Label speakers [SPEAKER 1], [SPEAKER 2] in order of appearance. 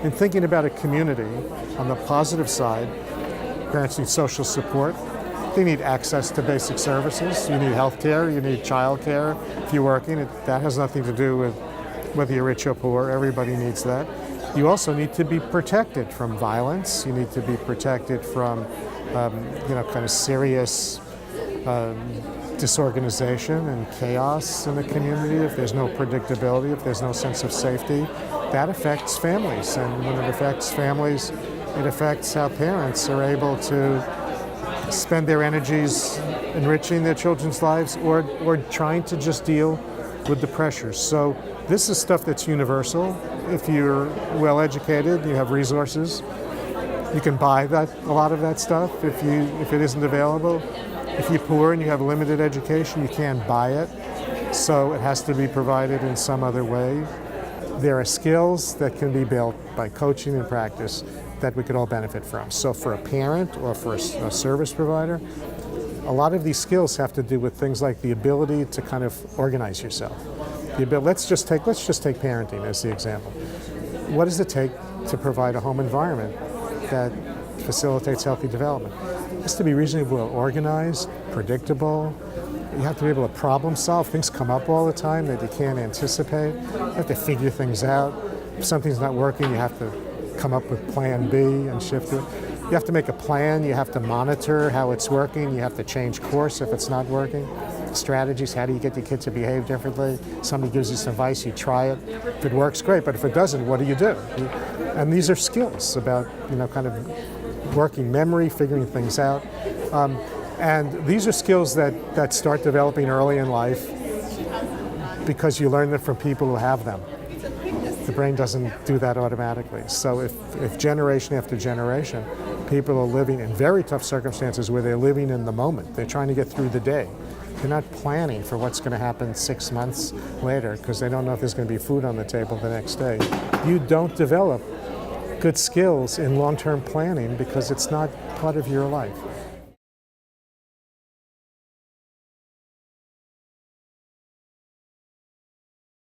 [SPEAKER 1] In thinking about a community, on the positive side, parents need social support. They need access to basic services. You need health care, you need child care. If you're working, that has nothing to do with whether you're rich or poor. Everybody needs that. You also need to be protected from violence. You need to be protected from, kind of serious disorganization and chaos in the community. If there's no predictability, if there's no sense of safety, that affects families. And when it affects families, it affects how parents are able to spend their energies enriching their children's lives or trying to just deal with the pressures. So this is stuff that's universal. If you're well educated, you have resources, you can buy a lot of that stuff if it isn't available. If you're poor and you have limited education, you can't buy it. So it has to be provided in some other way. There are skills that can be built by coaching and practice that we could all benefit from. So for a parent or for a service provider, a lot of these skills have to do with things like the ability to kind of organize yourself. Let's just take parenting as the example. What does it take to provide a home environment that facilitates healthy development? It has to be reasonably well organized, predictable. You have to be able to problem solve. Things come up all the time that you can't anticipate. You have to figure things out. If something's not working, you have to come up with plan B and shift to it. You have to make a plan. You have to monitor how it's working. You have to change course if it's not working. Strategies, how do you get your kid to behave differently? Somebody gives you some advice, you try it. If it works, great, but if it doesn't, what do you do? And these are skills about, kind of working memory, figuring things out. And these are skills that start developing early in life because you learn them from people who have them. The brain doesn't do that automatically. So if generation after generation, people are living in very tough circumstances where they're living in the moment, they're trying to get through the day. They're not planning for what's going to happen 6 months later because they don't know if there's going to be food on the table the next day. You don't develop good skills in long-term planning because it's not part of your life.